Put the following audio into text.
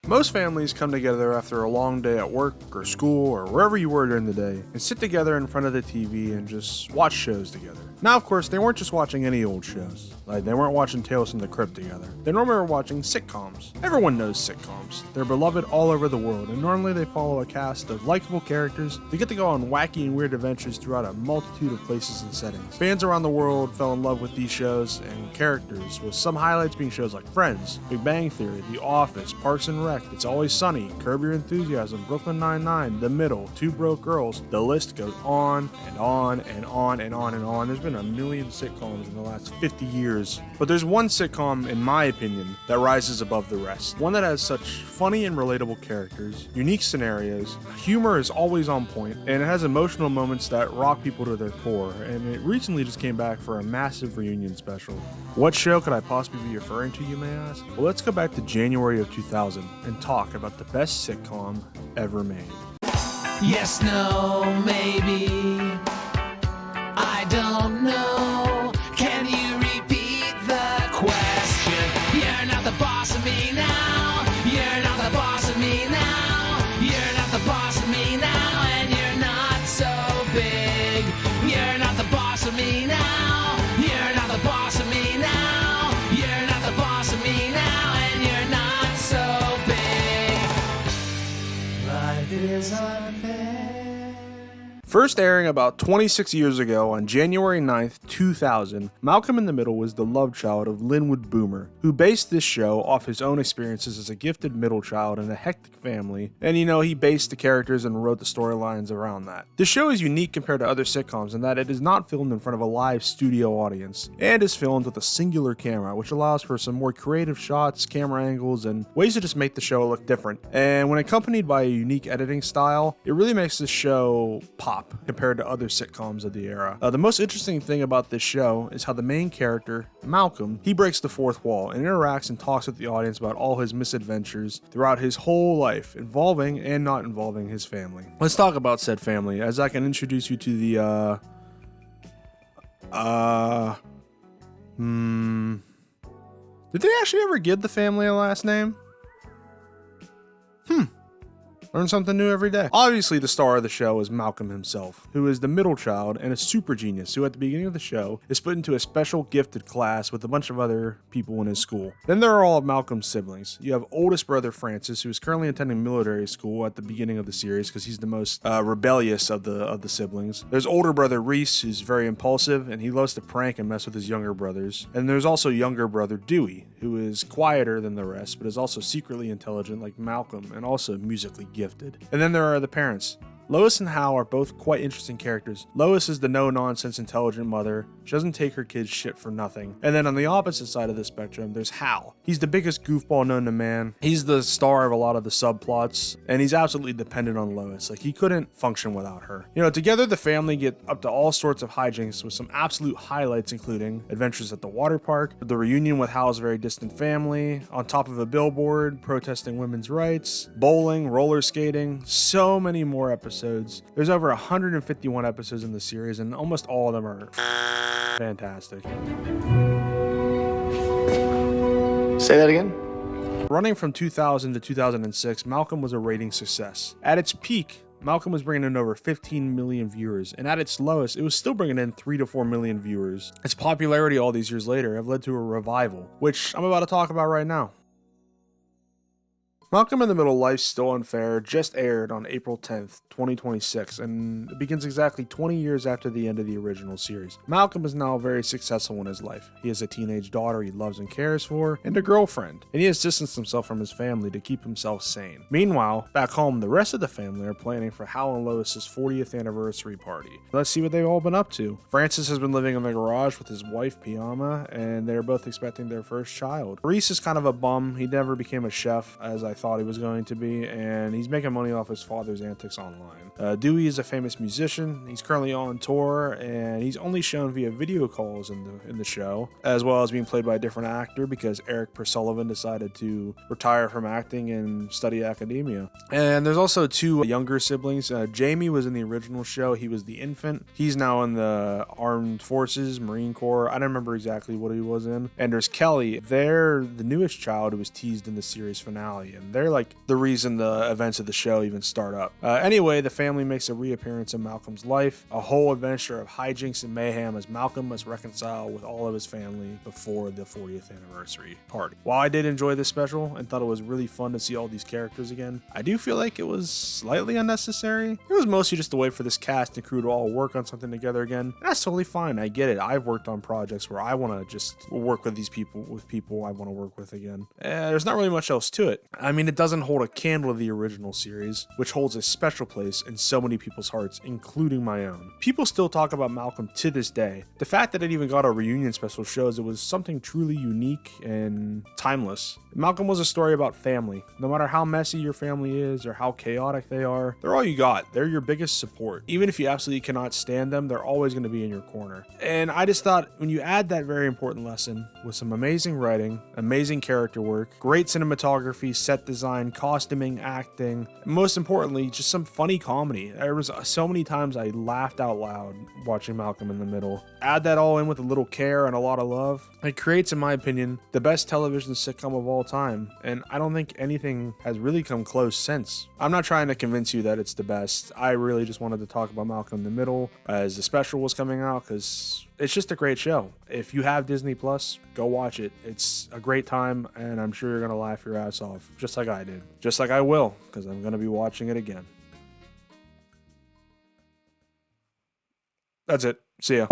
Most families come together after a long day at work or school or wherever you were during the day and sit together in front of the TV and just watch shows together. Now, of course, they weren't just watching any old shows. Like, they weren't watching Tales from the Crypt together. They normally were watching sitcoms. Everyone knows sitcoms. They're beloved all over the world, and normally they follow a cast of likable characters who get to go on wacky and weird adventures throughout a multitude of places and settings. Fans around the world fell in love with these shows and characters, with some highlights being shows like Friends, Big Bang Theory, The Office, Parks and Rec, It's Always Sunny, Curb Your Enthusiasm, Brooklyn Nine-Nine, The Middle, Two Broke Girls. The list goes on and on and on and on and on. There's been a million sitcoms in the last 50 years. But there's one sitcom, in my opinion, that rises above the rest. One that has such funny and relatable characters, unique scenarios, humor is always on point, and it has emotional moments that rock people to their core, and it recently just came back for a massive reunion special. What show could I possibly be referring to, you may ask? Well, let's go back to January of 2000 and talk about the best sitcom ever made. Yes, no, maybe. I don't know. Can you repeat the question? You're not the boss of me now. You're not the boss of me now. You're not the boss of me now. And you're not so big. You're not the boss of me now. You're not the boss of me now. You're not the boss of me now. And you're not so big. Life is unfair. First airing about 26 years ago on January 9th, 2000, Malcolm in the Middle was the love child of Linwood Boomer, who based this show off his own experiences as a gifted middle child in a hectic family, and he based the characters and wrote the storylines around that. The show is unique compared to other sitcoms in that it is not filmed in front of a live studio audience, and is filmed with a singular camera, which allows for some more creative shots, camera angles, and ways to just make the show look different. And when accompanied by a unique editing style, it really makes this show pop compared to other sitcoms of the era. The most interesting thing about this show is how the main character, Malcolm, he breaks the fourth wall and interacts and talks with the audience about all his misadventures throughout his whole life, involving and not involving his family. Let's talk about said family, as I can introduce you to the, Did they actually ever give the family a last name? Learn something new every day. Obviously, the star of the show is Malcolm himself, who is the middle child and a super genius who at the beginning of the show is put into a special gifted class with a bunch of other people in his school. Then there are all of Malcolm's siblings. You have oldest brother Francis, who is currently attending military school at the beginning of the series because he's the most rebellious of the siblings. There's older brother Reese, who's very impulsive and he loves to prank and mess with his younger brothers. And there's also younger brother Dewey, who is quieter than the rest but is also secretly intelligent like Malcolm and also musically gifted. And then there are the parents. Lois and Hal are both quite interesting characters. Lois is the no-nonsense intelligent mother. She doesn't take her kids' shit for nothing. And then on the opposite side of the spectrum, there's Hal. He's the biggest goofball known to man. He's the star of a lot of the subplots, and he's absolutely dependent on Lois. Like, he couldn't function without her. Together the family get up to all sorts of hijinks with some absolute highlights, including adventures at the water park, the reunion with Hal's very distant family, on top of a billboard, protesting women's rights, bowling, roller skating, so many more episodes. There's over 151 episodes in the series, and almost all of them are fantastic. Say that again? Running from 2000 to 2006, Malcolm was a rating success. At its peak, Malcolm was bringing in over 15 million viewers, and at its lowest, it was still bringing in 3 to 4 million viewers. Its popularity all these years later have led to a revival, which I'm about to talk about right now. Malcolm in the Middle, Life's Still Unfair just aired on April 10th, 2026, and it begins exactly 20 years after the end of the original series. Malcolm is now very successful in his life. He has a teenage daughter he loves and cares for, and a girlfriend, and he has distanced himself from his family to keep himself sane. Meanwhile, back home, the rest of the family are planning for Hal and Lois's 40th anniversary party. Let's see what they've all been up to. Francis has been living in the garage with his wife, Piyama, and they're both expecting their first child. Reese is kind of a bum. He never became a chef, as I thought he was going to be, and he's making money off his father's antics online. Dewey is a famous musician. He's currently on tour, and he's only shown via video calls in the show, as well as being played by a different actor because Eric Persullivan decided to retire from acting and study academia. And there's also two younger siblings. Jamie was in the original show. He was the infant. He's now in the Armed Forces, Marine Corps. I don't remember exactly what he was in. And there's Kelly. They're the newest child who was teased in the series finale, and man. They're like the reason the events of the show even start up. Anyway, the family makes a reappearance in Malcolm's life, a whole adventure of hijinks and mayhem as Malcolm must reconcile with all of his family before the 40th anniversary party. While I did enjoy this special and thought it was really fun to see all these characters again, I do feel like it was slightly unnecessary. It was mostly just a way for this cast and crew to all work on something together again. And that's totally fine. I get it. I've worked on projects where I want to just work with these people, with people I want to work with again. There's not really much else to it. I mean, it doesn't hold a candle to the original series, which holds a special place in so many people's hearts, including my own. People still talk about Malcolm to this day. The fact that it even got a reunion special shows it was something truly unique and timeless. Malcolm was a story about family. No matter how messy your family is or how chaotic they are, they're all you got. They're your biggest support. Even if you absolutely cannot stand them, they're always going to be in your corner. And I just thought when you add that very important lesson with some amazing writing, amazing character work, great cinematography, set design, costuming, acting, and most importantly, just some funny comedy. There was so many times I laughed out loud watching Malcolm in the Middle. Add that all in with a little care and a lot of love. It creates, in my opinion, the best television sitcom of all time, and I don't think anything has really come close since. I'm not trying to convince you that it's the best. I really just wanted to talk about Malcolm in the Middle as the special was coming out because it's just a great show. If you have Disney Plus, go watch it. It's a great time, and I'm sure you're going to laugh your ass off, just like I did. Just like I will, because I'm going to be watching it again. That's it. See ya.